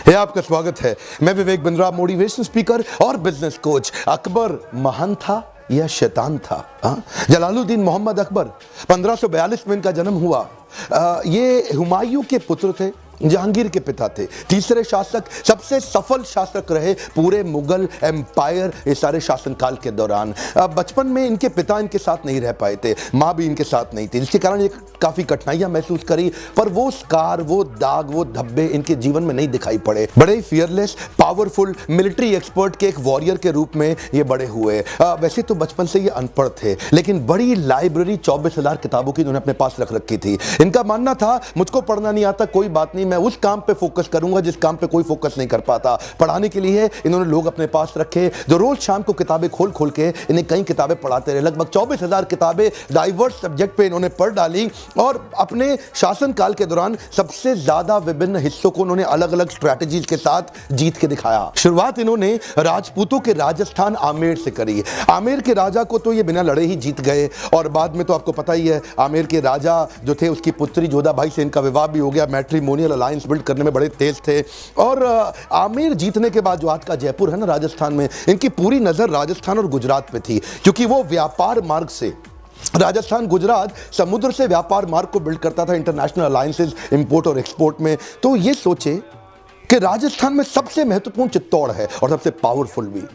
है आपका स्वागत है। मैं विवेक बिंद्रा, मोटिवेशन स्पीकर और बिजनेस कोच। अकबर महान था या शैतान था? जलालुद्दीन मोहम्मद अकबर 1542 में इनका जन्म हुआ। ये हुमायूं के पुत्र थे, जहांगीर के पिता थे, तीसरे शासक, सबसे सफल शासक रहे पूरे मुगल एम्पायर ये सारे शासनकाल के दौरान। बचपन में इनके पिता इनके साथ नहीं रह पाए थे, माँ भी इनके साथ नहीं थी, जिसके कारण ये काफ़ी कठिनाइयां महसूस करी, पर वो स्कार, वो दाग, वो धब्बे इनके जीवन में नहीं दिखाई पड़े। बड़े ही फियरलेस, पावरफुल, मिलिट्री एक्सपर्ट के एक वॉरियर के रूप में ये बड़े हुए। वैसे तो बचपन से ये अनपढ़ थे, लेकिन बड़ी लाइब्रेरी 24,000 किताबों की इन्होंने अपने पास रख रखी थी। इनका मानना था मुझको पढ़ना नहीं आता, कोई बात नहीं, मैं उस काम पे फोकस करूंगा जिस काम पे कोई फोकस नहीं कर पाता। पढ़ाने के लिए इन्होंने लोग अपने पास रखे जो रोज शाम को किताबें खोल खोल के इन्हें कई किताबें पढ़ाते रहे। लगभग 24,000 किताबें डाइवर्स सब्जेक्ट पे इन्होंने पढ़ डाली और अपने शासनकाल के दौरान सबसे ज्यादा विभिन्न हिस्सों को उन्होंने अलग अलग स्ट्रैटेजीज के साथ जीत के दिखाया। शुरुआत इन्होंने राजपूतों के राजस्थान आमेर से करी। आमेर के राजा को तो ये बिना लड़े ही जीत गए और बाद में तो आपको पता ही है, आमेर के राजा जो थे उसकी पुत्री जोधाबाई से इनका विवाह भी हो गया। मैट्रिमोनियल अलायंस बिल्ड करने में बड़े तेज थे। और आमेर जीतने के बाद जो आज का जयपुर है ना राजस्थान में, इनकी पूरी नजर राजस्थान और गुजरात पे थी, क्योंकि वो व्यापार मार्ग से राजस्थान गुजरात समुद्र से व्यापार मार्ग को बिल्ड करता था, इंटरनेशनल अलायंसेस इंपोर्ट और एक्सपोर्ट में। तो ये सोचे कि राजस्थान में सबसे महत्वपूर्ण चित्तौड़ है और सबसे पावरफुल भी।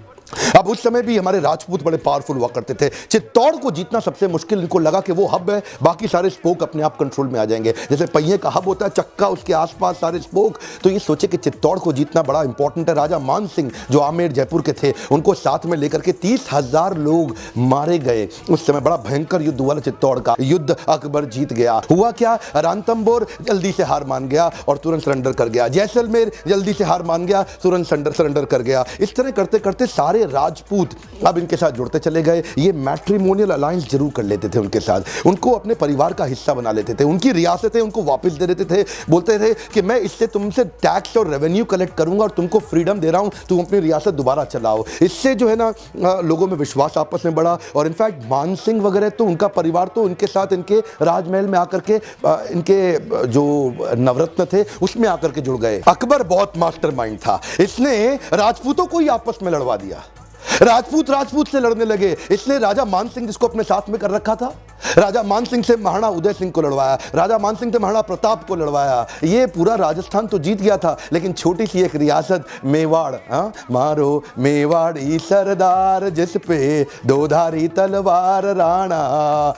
अब उस समय भी हमारे राजपूत बड़े पावरफुल हुआ करते थे। चित्तौड़ को जीतना सबसे मुश्किल इनको लगा कि वो हब है, बाकी सारे स्पोक अपने आप कंट्रोल में आ जाएंगे। जैसे पहिए का हब होता है चक्का, उसके आसपास सारे स्पोक। तो ये सोचे कि चित्तौड़ को जीतना बड़ा इंपॉर्टेंट है। राजा मान सिंह जो आमेर जयपुर के थे, उनको साथ में लेकर के 30,000 लोग मारे गए। उस समय बड़ा भयंकर युद्ध हुआ चित्तौड़ का। युद्ध अकबर जीत गया। हुआ क्या, रणथंभौर जल्दी से हार मान गया और तुरंत सरेंडर कर गया। जैसलमेर जल्दी से हार मान गया, तुरंत सरेंडर कर गया। इस तरह करते करते सारे राजपूत अब इनके साथ जुड़ते चले गए। ये मैट्रिमोनियल अलायंस जरूर कर लेते थे उनके साथ, उनको अपने परिवार का हिस्सा बना लेते थे, उनकी रियासतें उनको वापस दे देते थे। बोलते थे कि मैं इससे तुमसे टैक्स और रेवेन्यू कलेक्ट करूंगा और तुमको फ्रीडम दे रहा हूं, तुम अपनी रियासत दोबारा चलाओ। इससे जो है ना लोगों में विश्वास आपस में बढ़ा। और इनफैक्ट मान सिंह वगैरह तो उनका परिवार तो उनके साथ इनके राजमहल में आकर के इनके जो नवरत्न थे उसमें आकर के जुड़ गए। अकबर बहुत मास्टरमाइंड था, इसने राजपूतों को ही आपस में लड़वा दिया। राजपूत से लड़ने लगे। इसने राजा मान सिंह जिसको अपने साथ में कर रखा था, राजा मान सिंह से महाराणा उदय सिंह को लड़वाया, राजा मान सिंह से महाराणा प्रताप को लड़वाया। ये पूरा राजस्थान तो जीत गया था, लेकिन छोटी सी एक रियासत मेवाड़, मारो मेवाड़ी सरदार जिस पे दोधारी तलवार राणा,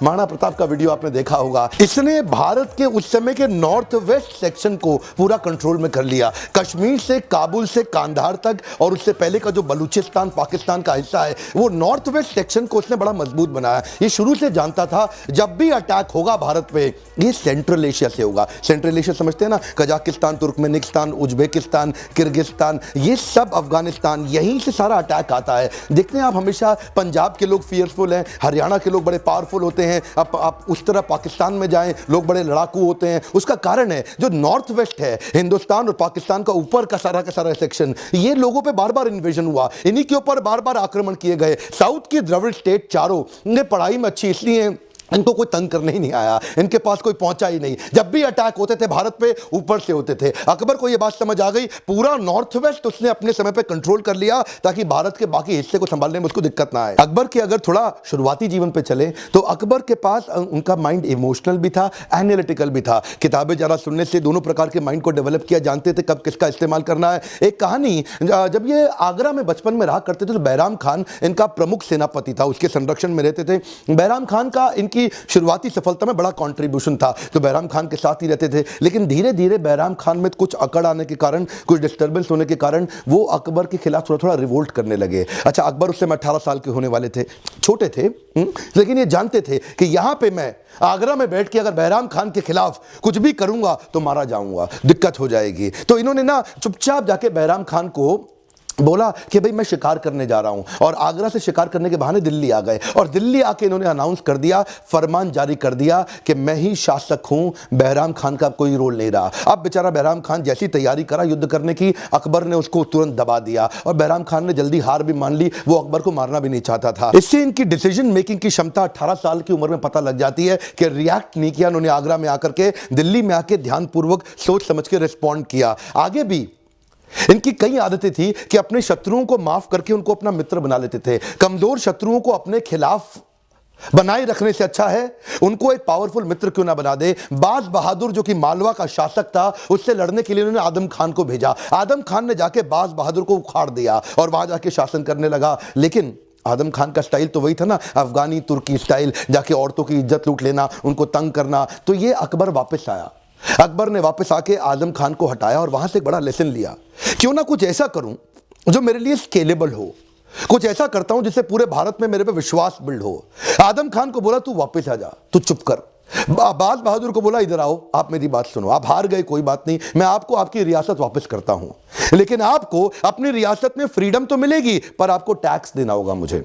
महाराणा प्रताप का वीडियो आपने देखा होगा। इसने भारत के उस समय के नॉर्थ वेस्ट सेक्शन को पूरा कंट्रोल में कर लिया। कश्मीर से काबुल से कांधार तक और उससे पहले का जो बलूचिस्तान पाकिस्तान का हिस्सा है, वो नॉर्थ वेस्ट सेक्शन को उसने बड़ा मजबूत बनाया। ये शुरू से जानता था जब भी अटैक होगा भारत पे, ये सेंट्रल एशिया से होगा। सेंट्रल एशिया समझते हैं ना, कजाकिस्तान, तुर्कमेनिस्तान, उज्बेकिस्तान, किर्गिस्तान, ये सब अफगानिस्तान, यहीं से सारा अटैक आता है। देखते हैं आप, हमेशा पंजाब के लोग फियरफुल हैं, हरियाणा के लोग बड़े पावरफुल होते हैं। आप उस तरह पाकिस्तान में जाएं, लोग बड़े लड़ाकू होते हैं। उसका कारण है जो नॉर्थ वेस्ट है, हिंदुस्तान और पाकिस्तान का ऊपर का सारा सेक्शन, ये लोगों पे बार बार इन्वेजन हुआ, इन्हीं के ऊपर बार बार आक्रमण किए गए। साउथ की द्रविड़ स्टेट चारों, इन्हें पढ़ाई में अच्छी इसलिए इनको कोई तंग करने ही नहीं आया, इनके पास कोई पहुंचा ही नहीं। जब भी अटैक होते थे भारत पे, ऊपर से होते थे। अकबर को यह बात समझ आ गई, पूरा नॉर्थ वेस्ट उसने अपने समय पे कंट्रोल कर लिया ताकि भारत के बाकी हिस्से को संभालने में उसको दिक्कत ना आए। अकबर के अगर थोड़ा शुरुआती जीवन पे चले तो अकबर के पास उनका माइंड इमोशनल भी था, एनालिटिकल भी था। किताबें जरा सुनने से दोनों प्रकार के माइंड को डेवलप किया, जानते थे कब किसका इस्तेमाल करना है। एक कहानी, जब ये आगरा में बचपन में रहा करते थे तो बैराम खान इनका प्रमुख सेनापति था, उसके संरक्षण में रहते थे। बैराम खान का इनकी शुरुआती सफलता में बड़ा कंट्रीब्यूशन था, तो बैराम खान के साथ ही रहते थे। लेकिन धीरे धीरे बैराम खान में कुछ अकड़ आने के कारण, कुछ डिस्टर्बेंस होने के कारण वो अकबर के खिलाफ थोड़ा थोड़ा रिवोल्ट करने लगे। अच्छा, अकबर उस समय 18 साल के होने वाले थे, छोटे थे, लेकिन ये जानते थे कि यहां पे मैं आगरा में बैठ के अगर बैराम खान के खिलाफ कुछ भी करूंगा तो मारा जाऊंगा, दिक्कत हो जाएगी। तो इन्होंने ना चुपचाप जाके बैराम खान को बोला कि भाई मैं शिकार करने जा रहा हूं, और आगरा से शिकार करने के बहाने दिल्ली आ गए। और दिल्ली आके इन्होंने अनाउंस कर दिया, फरमान जारी कर दिया कि मैं ही शासक हूं, बैराम खान का कोई रोल नहीं रहा। अब बेचारा बैराम खान जैसी तैयारी करा युद्ध करने की, अकबर ने उसको तुरंत दबा दिया और बैराम खान ने जल्दी हार भी मान ली। वो अकबर को मारना भी नहीं चाहता था। इससे इनकी डिसीजन मेकिंग की क्षमता 18 साल की उम्र में पता लग जाती है कि रिएक्ट नहीं किया उन्होंने। आगरा में आकर के, दिल्ली में आके ध्यानपूर्वक सोच समझ के रिस्पॉन्ड किया। आगे भी इनकी कई आदतें थी कि अपने शत्रुओं को माफ करके उनको अपना मित्र बना लेते थे। कमजोर शत्रुओं को अपने खिलाफ बनाए रखने से अच्छा है उनको एक पावरफुल मित्र क्यों ना बना दे। बाज बहादुर जो कि मालवा का शासक था, उससे लड़ने के लिए उन्होंने आदम खान को भेजा। आदम खान ने जाके बाज बहादुर को उखाड़ दिया और वहां जाके शासन करने लगा। लेकिन आदम खान का स्टाइल तो वही था ना, अफगानी तुर्की स्टाइल, जाके औरतों की इज्जत लूट लेना, उनको तंग करना। तो ये अकबर वापस आया। अकबर ने वापस आके आदम खान को हटाया और वहां से एक बड़ा लेसन लिया, क्यों ना कुछ ऐसा करूं जो मेरे लिए स्केलेबल हो, कुछ ऐसा करता हूं जिससे पूरे भारत में मेरे पे विश्वास बिल्ड हो। आदम खान को बोला तू वापस आ जा, तू चुप कर। बाज बहादुर को बोला इधर आओ, आप मेरी बात सुनो, आप हार गए कोई बात नहीं, मैं आपको आपकी रियासत वापस करता हूं, लेकिन आपको अपनी रियासत में फ्रीडम तो मिलेगी पर आपको टैक्स देना होगा मुझे।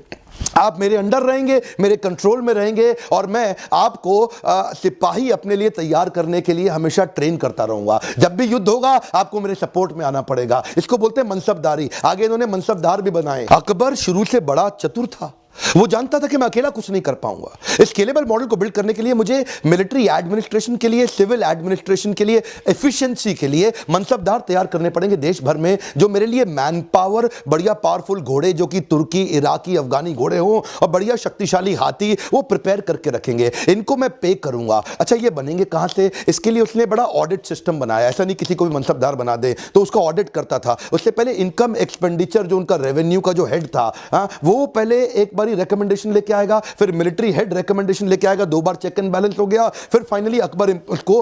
आप मेरे अंडर रहेंगे, मेरे कंट्रोल में रहेंगे और मैं आपको सिपाही अपने लिए तैयार करने के लिए हमेशा ट्रेन करता रहूंगा। जब भी युद्ध होगा आपको मेरे सपोर्ट में आना पड़ेगा। इसको बोलते हैं मनसबदारी। आगे इन्होंने मनसबदार भी बनाए। अकबर शुरू से बड़ा चतुर था, वो जानता था कि मैं अकेला कुछ नहीं कर पाऊंगा। स्केलेबल मॉडल को बिल्ड करने के लिए मुझे मिलिट्री एडमिनिस्ट्रेशन के लिए, सिविल एडमिनिस्ट्रेशन के लिए, एफिशिएंसी के लिए मनसबदार तैयार करने पड़ेंगे देश भर में, जो मेरे लिए मैन पावर, बढ़िया पावरफुल घोड़े जो कि तुर्की, इराकी, अफगानी घोड़े हों और बढ़िया शक्तिशाली हाथी वो प्रिपेयर करके रखेंगे। इनको मैं पे करूंगा। अच्छा, ये बनेंगे कहां से? इसके लिए उसने बड़ा ऑडिट सिस्टम बनाया। ऐसा नहीं किसी को भी मनसबदार बना दे, तो उसका ऑडिट करता था। उससे पहले इनकम एक्सपेंडिचर जो उनका रेवेन्यू का जो हेड था, वो पहले एक रिकमेंडेशन लेके आएगा, फिर मिलिट्री हेड रिकमेंडेशन लेके आएगा, 2 बार चेक एंड बैलेंस हो गया, फिर फाइनली अकबर उसको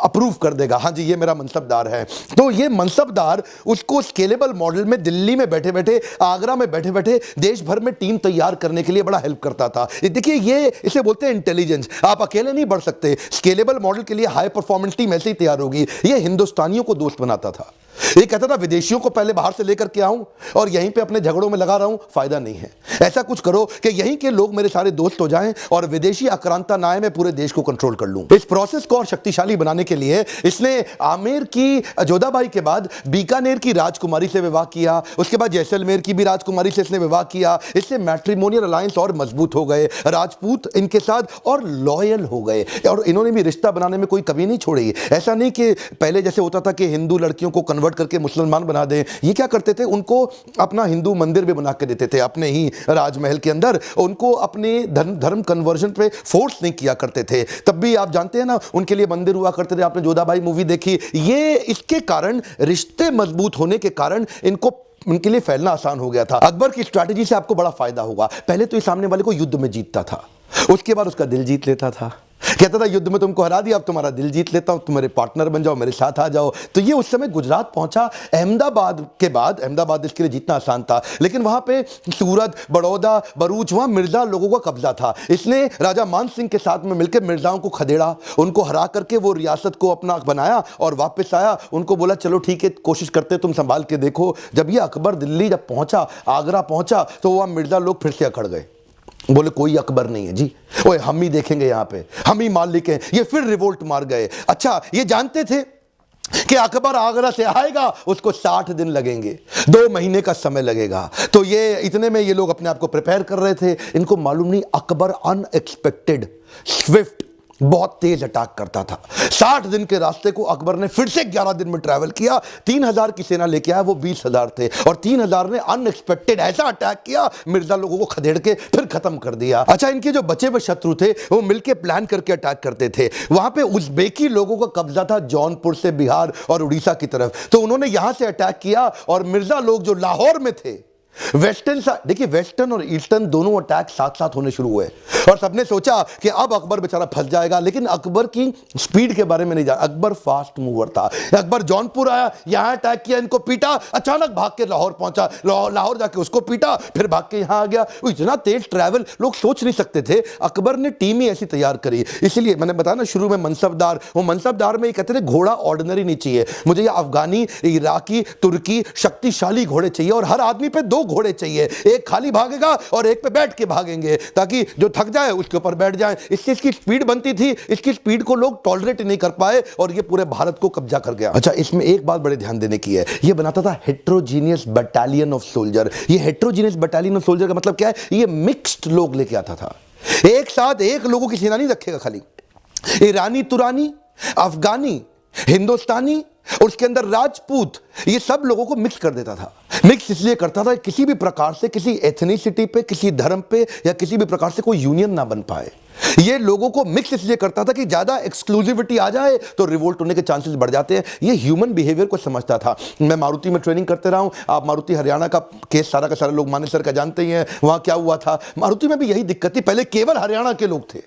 अप्रूव कर देगा, हाँ जी ये मेरा मनसबदार है। तो ये मनसबदार उसको स्केलेबल मॉडल में दिल्ली में बैठे बैठे, आगरा में बैठे बैठे देश भर में टीम तैयार करने के लिए बड़ा हेल्प करता था। देखिए ये इसे बोलते हैं इंटेलिजेंस। आप अकेले नहीं बढ़ सकते, स्केलेबल मॉडल के लिए हाई परफॉर्मेंस टीम ऐसे ही तैयार होगी। ये हिंदुस्तानियों को दोस्त बनाता था। ये कहता था विदेशियों को पहले बाहर से लेकर के आऊं और यहीं पे अपने झगड़ों में लगा रहा हूं, फायदा नहीं है। ऐसा कुछ करो कि यहीं के लोग मेरे सारे दोस्त हो जाएं और विदेशी आक्रांता ना आए, मैं पूरे देश को कंट्रोल कर लूं। इस प्रोसेस को और शक्तिशाली बनाने के लिए इसने आमेर की जोधाबाई के बाद बीकानेर की राजकुमारी से विवाह किया, उसके बाद जैसलमेर की भी राजकुमारी से इसने विवाह किया। इससे मैट्रिमोनियल अलायंस और मजबूत हो गए, राजपूत इनके साथ और लॉयल हो गए और इन्होंने भी रिश्ता बनाने में कोई कमी नहीं छोड़ी। ऐसा नहीं कि पहले जैसे होता था कि हिंदू लड़कियों को कन्वर्ट करके मुसलमान बना दें। ये क्या करते थे, उनको अपना हिंदू मंदिर भी बना के देते थे अपने ही राजमहल के अंदर। उनको अपने धर्म कन्वर्जन पे फोर्स नहीं किया करते थे। तब भी आप जानते हैं ना उनके लिए मंदिर हुआ करते थे। आपने जोधाबाई मूवी देखी। ये इसके कारण, रिश्ते मजबूत होने के कारण उनके लिए फैलना आसान हो गया था। अकबर की स्ट्रैटेजी से आपको बड़ा फायदा होगा। पहले तो ये सामने वाले को युद्ध में जीतता था, उसके बाद उसका दिल जीत लेता था। कहता था युद्ध में तुमको हरा दिया, अब तुम्हारा दिल जीत लेता हूं, तुम मेरे पार्टनर बन जाओ, मेरे साथ आ जाओ। तो ये उस समय गुजरात पहुंचा। अहमदाबाद के बाद, अहमदाबाद इसके लिए जीतना आसान था, लेकिन वहां पे सूरत, बड़ौदा, भरूच, वहां मिर्जा लोगों का कब्जा था। इसने राजा मान सिंह के साथ में मिलकर मिर्जाओं को खदेड़ा, उनको हरा करके वो रियासत को अपना बनाया और वापस आया। उनको बोला चलो ठीक है, कोशिश करते तुम संभाल के देखो। जब ये अकबर दिल्ली जब पहुंचा, आगरा पहुंचा, तो वहां मिर्जा लोग फिर से अकड़ गए। बोले कोई अकबर नहीं है जी, ओए हम ही देखेंगे, यहाँ पे हम ही मालिक हैं। ये फिर रिवोल्ट मार गए। अच्छा, ये जानते थे कि अकबर आगरा से आएगा, उसको 60 दिन लगेंगे, 2 महीने का समय लगेगा। तो ये इतने में ये लोग अपने आप को प्रिपेयर कर रहे थे। इनको मालूम नहीं अकबर अनएक्सपेक्टेड, स्विफ्ट, बहुत तेज अटैक करता था। 60 दिन के रास्ते को अकबर ने फिर से 11 दिन में ट्रैवल किया। 3000 की सेना लेके आया, वो 20,000 थे और 3000 ने अनएक्सपेक्टेड ऐसा अटैक किया, मिर्जा लोगों को खदेड़ के फिर खत्म कर दिया। अच्छा, इनके जो बचे हुए शत्रु थे वो मिलके प्लान करके अटैक करते थे। वहां पे उज़्बेकी लोगों का कब्जा था जौनपुर से बिहार और उड़ीसा की तरफ, तो उन्होंने यहां से अटैक किया और मिर्जा लोग जो लाहौर में थे, वेस्टर्न, देखिए वेस्टर्न और ईस्टर्न दोनों अटैक साथ साथ होने शुरू हुए और सबने सोचा कि अब अकबर बेचारा फंस जाएगा। लेकिन अकबर की स्पीड के बारे में नहीं जाना। अकबर फास्ट मूवर था। अकबर जौनपुर आया, यहां अटैक किया, इनको पीटा, अचानक भाग के लाहौर पहुंचा, लाहौर जाके उसको पीटा, फिर भाग के यहां आ गया। इतना तेज ट्रैवल लोग सोच नहीं सकते थे। अकबर ने टीम ही ऐसी तैयार करी। इसलिए मैंने बताया ना शुरू में मनसबदार, वो मनसबदार में कहते थे घोड़ा ऑर्डिनरी नहीं चाहिए, मुझे ये अफगानी, इराकी, तुर्की शक्तिशाली घोड़े चाहिए और हर आदमी पे 2 घोड़े चाहिए, एक खाली भागेगा और एक पे बैठ के भागेंगे, ताकि जो थक जाए उसके ऊपर बैठ जाए। इससे इसकी स्पीड बनती थी। इसकी स्पीड को लोग टॉलरेट नहीं कर पाए और ये पूरे भारत को कब्जा कर गया। अच्छा, इसमें एक बात बड़े ध्यान देने की है, ये बनाता था हेट्रोजीनियस बटालियन ऑफ सोल्जर। ये हेट्रोजीनियस बटालियन ऑफ सोल्जर का मतलब क्या है? ये मिक्स्ड लोग लेके आता था। एक साथ एक लोगों की सेना नहीं रखेगा खाली। ईरानी, तुरानी, अफगानी, हिंदुस्तानी और उसके अंदर राजपूत, ये सब लोगों को मिक्स कर देता था। मिक्स इसलिए करता था किसी भी प्रकार से किसी एथनिसिटी पे, किसी धर्म पे या किसी भी प्रकार से कोई यूनियन ना बन पाए। ये लोगों को मिक्स इसलिए करता था कि ज्यादा एक्सक्लूसिविटी आ जाए तो रिवोल्ट होने के चांसेस बढ़ जाते हैं। ये ह्यूमन बिहेवियर को समझता था। मैं मारुति में ट्रेनिंग करते रहा हूं, आप मारुति हरियाणा का केस सारा का सारा लोग माने सर का जानते ही हैं। वहां क्या हुआ था, मारुति में भी यही दिक्कत थी। पहले केवल हरियाणा के लोग थे।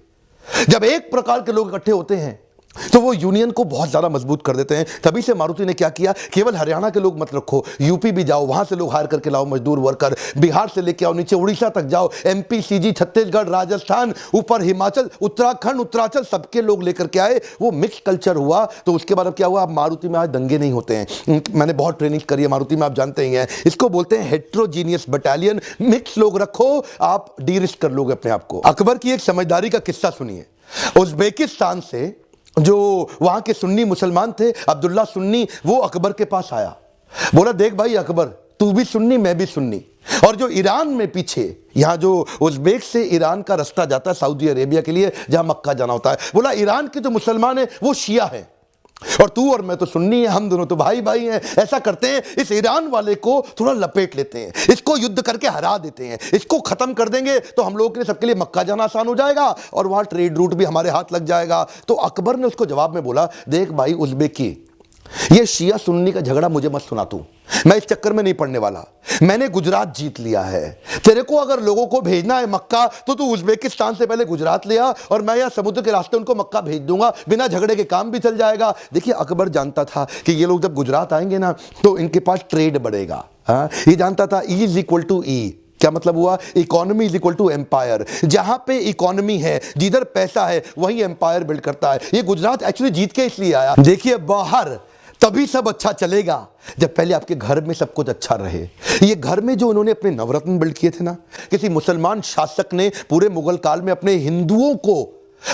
जब एक प्रकार के लोग इकट्ठे होते हैं तो वो यूनियन को बहुत ज्यादा मजबूत कर देते हैं। तभी से मारुति ने क्या किया, केवल हरियाणा के लोग मत रखो, यूपी भी जाओ, वहां से लोग हायर करके लाओ मजदूर वर्कर, बिहार से लेके आओ नीचे उड़ीसा तक जाओ, एमपी, सीजी, छत्तीसगढ़, राजस्थान, ऊपर हिमाचल, उत्तराखंड, उत्तरांचल, सबके लोग लेकर के आए। वो मिक्स कल्चर हुआ। तो उसके बाद अब क्या हुआ, अब मारुति में आज दंगे नहीं होते हैं। मैंने बहुत ट्रेनिंग करी है मारुति में, आप जानते ही हैं। इसको बोलते हैं हेट्रोजीनियस बटालियन। मिक्स लोग रखो, आप डी रिस्क कर लोगे अपने आप को। अकबर की एक समझदारी का किस्सा सुनिए। उज्बेकिस्तान से जो वहां के सुन्नी मुसलमान थे, अब्दुल्ला सुन्नी, वो अकबर के पास आया। बोला देख भाई अकबर, तू भी सुन्नी मैं भी सुन्नी, और जो ईरान में पीछे यहां जो उज्बेक से ईरान का रास्ता जाता है सऊदी अरेबिया के लिए, जहां मक्का जाना होता है, बोला ईरान के जो मुसलमान है वो शिया है और तू और मैं तो सुन्नी है, हम दोनों तो भाई भाई हैं। ऐसा करते हैं, इस ईरान वाले को थोड़ा लपेट लेते हैं, इसको युद्ध करके हरा देते हैं, इसको खत्म कर देंगे तो हम लोगों के लिए, सबके लिए मक्का जाना आसान हो जाएगा और वहां ट्रेड रूट भी हमारे हाथ लग जाएगा। तो अकबर ने उसको जवाब में बोला, देख भाई उज्बेकी, ये शिया सुन्नी का झगड़ा मुझे मत सुना तू, मैं इस चक्कर में नहीं पड़ने वाला। मैंने गुजरात जीत लिया है। तेरे को अगर लोगों को भेजना है मक्का तो तू उज्बेकिस्तान से पहले गुजरात ले आ और मैं यहाँ समुद्र के रास्ते उनको मक्का भेज दूंगा, बिना झगड़े के काम भी चल जाएगा। देखिए अकबर जानता था कि ये लोग जब गुजरात आएंगे ना तो इनके पास ट्रेड बढ़ेगा। हाँ, ये जानता था E is equal to E. क्या मतलब हुआ, economy is equal to empire. जहां पे इकोनॉमी है, जिधर पैसा है, वही एम्पायर बिल्ड करता है। ये गुजरात एक्चुअली जीत के इसलिए आया। देखिए बाहर तभी सब अच्छा चलेगा जब पहले आपके घर में सब कुछ अच्छा रहे। ये घर में जो उन्होंने अपने नवरत्न बिल्ड किए थे ना, किसी मुसलमान शासक ने पूरे मुगल काल में अपने हिंदुओं को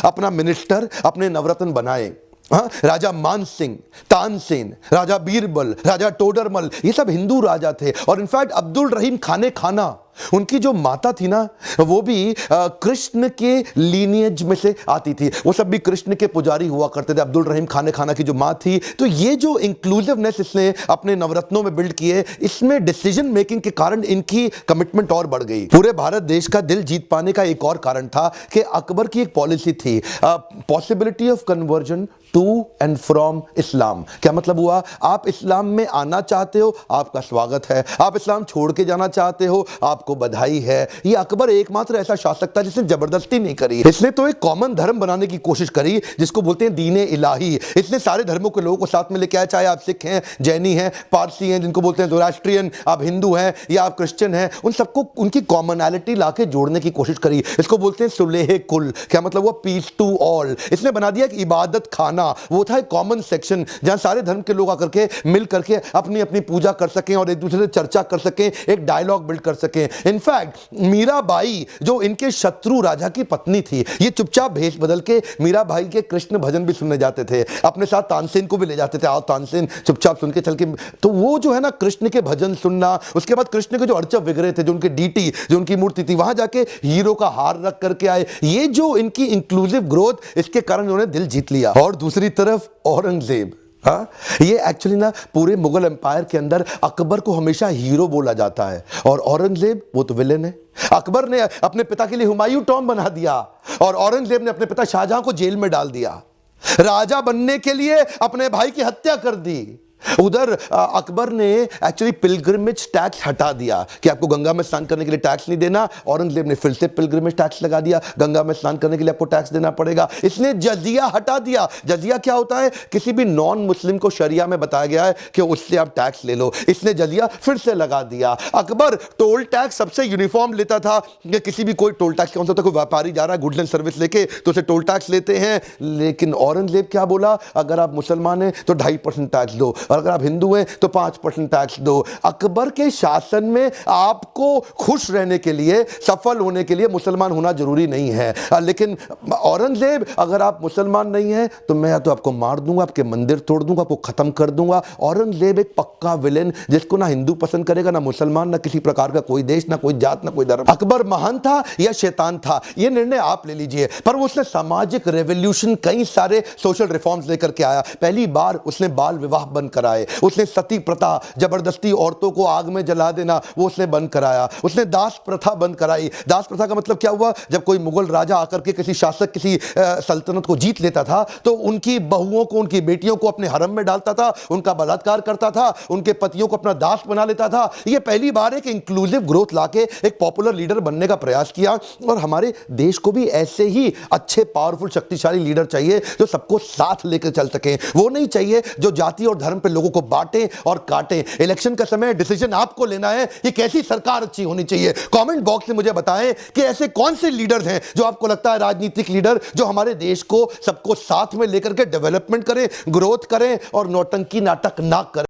अपना मिनिस्टर, अपने नवरत्न बनाए। हाँ, राजा मान सिंह, तानसेन, राजा बीरबल, राजा टोडरमल, ये सब हिंदू राजा थे। और इनफैक्ट अब्दुल रहीम खाने खाना, उनकी जो माता थी ना, वो भी कृष्ण के लीनियज में से आती थी। वो सब भी कृष्ण के पुजारी हुआ करते थे। अब्दुल रहीम खाने खाना की जो माँ थी। तो ये जो इंक्लूसिवनेस इसने अपने नवरत्नों में बिल्ड किए, इसमें डिसीजन मेकिंग के कारण इनकी कमिटमेंट और बढ़ गई। पूरे भारत देश का दिल जीत पाने का एक और कारण था कि अकबर की एक पॉलिसी थी, possibility of conversion to and from Islam. क्या मतलब हुआ, आप इस्लाम में आना चाहते हो, आपका स्वागत है। आप इस्लाम छोड़ के जाना चाहते हो, आपको बधाई है। ये अकबर एकमात्र ऐसा शासक था जिसने जबरदस्ती नहीं करी। इसने तो एक कॉमन धर्म बनाने की कोशिश करी जिसको बोलते हैं दीन इलाही। इसने सारे धर्मों के लोगों को साथ में लेके आया, चाहे आप सिख हैं, जैनी हैं, पारसी हैं, जिनको बोलते हैं ज़ोरास्ट्रियन, आप हिंदू हैं या आप क्रिश्चियन हैं, उन सबको उनकी कॉमनैलिटी लाके जोड़ने की कोशिश करी। इसको बोलते हैं सुलेह कुल। क्या मतलब हुआ, पीस टू ऑल। इसने बना दिया कि इबादत खाना वो था एक कॉमन सेक्शन जहां सारे धर्म के लोग आकर के मिल करके अपनी अपनी पूजा कर सकें और एक दूसरे से चर्चा कर सकें, एक डायलॉग बिल्ड कर सकें। इनफैक्ट मीराबाई जो इनके शत्रु राजा की पत्नी थी, ये चुपचाप भेष बदल के मीराबाई के कृष्ण भजन भी सुनने जाते थे। अपने साथ तानसेन को भी ले जाते थे, आओ तानसेन चुपचाप सुन के चल के। तो वो जो है ना कृष्ण के भजन सुनना, उसके बाद कृष्ण के जो अर्चक विग्रह थे, जो उनके डीटी, जो उनकी मूर्ति थी, वहां जाके हीरो का हार रख करके आए। ये जो इनकी इंक्लूसिव ग्रोथ, इसके कारण उन्होंने दिल जीत लिया। और दूसरी तरफ औरंगजेब, हाँ, ये एक्चुअली ना पूरे मुगल एम्पायर के अंदर अकबर को हमेशा हीरो बोला जाता है और औरंगजेब वो तो विलेन है। अकबर ने अपने पिता के लिए हुमायूं टॉम बना दिया और औरंगजेब ने अपने पिता शाहजहां को जेल में डाल दिया। राजा बनने के लिए अपने भाई की हत्या कर दी। उधर अकबर ने एक्चुअली पिलग्रिमेज टैक्स हटा दिया कि आपको गंगा में स्नान करने के लिए टैक्स नहीं देना। औरंगजेब ने फिर से पिलग्रिमेज टैक्स लगा दिया, गंगा में स्नान करने के लिए आपको टैक्स देना पड़ेगा। इसने जजिया हटा दिया। जजिया क्या होता है, किसी भी नॉन मुस्लिम को शरिया में बताया गया है कि उससे आप टैक्स ले लो। इसने जजिया फिर से लगा दिया। अकबर टोल टैक्स सबसे यूनिफॉर्म लेता था कि किसी भी कोई टोल टैक्स कौन सा होता है, कोई व्यापारी जा रहा है गुड्स एंड सर्विस लेके तो उसे टोल टैक्स लेते हैं। लेकिन औरंगजेब क्या बोला, अगर आप मुसलमान हैं तो 2.5% टैक्स दो, और अगर आप हिंदू हैं तो 5% टैक्स दो। अकबर के शासन में आपको खुश रहने के लिए, सफल होने के लिए मुसलमान होना जरूरी नहीं है। लेकिन औरंगजेब, अगर आप मुसलमान नहीं हैं तो मैं या तो आपको मार दूंगा, आपके मंदिर तोड़ दूंगा, आपको खत्म कर दूंगा। औरंगजेब एक पक्का विलेन, जिसको ना हिंदू पसंद करेगा, ना मुसलमान, ना किसी प्रकार का कोई देश, ना कोई जात, ना कोई धर्म। अकबर महान था या शैतान था, यह निर्णय आप ले लीजिए। पर उसने सामाजिक रेवोल्यूशन, कई सारे सोशल रिफॉर्म्स लेकर के आया। पहली बार उसने बाल विवाह बंद कराए, उसने सती प्रथा, जबरदस्ती औरतों को आग में जला देना, वो उसने बंद कराया। उसने दास प्रथा बंद कराई। दास प्रथा का मतलब क्या हुआ? जब कोई मुगल राजा आकर के किसी शासक, किसी सल्तनत को जीत लेता था तो उनकी बहुओं को, उनकी बेटियों को अपने हरम में डालता था, उनका बलात्कार करता था, उनके पतियों को अपना दास बना लेता था। यह पहली बार है कि इंक्लूसिव ग्रोथ लाके एक पॉपुलर लीडर बनने का प्रयास किया। और हमारे देश को भी ऐसे ही अच्छे, पावरफुल, शक्तिशाली लीडर चाहिए जो सबको साथ लेकर चल सके। वो नहीं चाहिए जो जाति और धर्म पे लोगों को बांटे और काटे। इलेक्शन का समय, डिसीजन आपको लेना है कि कैसी सरकार अच्छी होनी चाहिए। कमेंट बॉक्स में मुझे बताएं कि ऐसे कौन से लीडर्स हैं जो आपको लगता है राजनीतिक लीडर जो हमारे देश को, सबको साथ में लेकर के डेवलपमेंट करें, ग्रोथ करें और नौटंकी नाटक ना करें।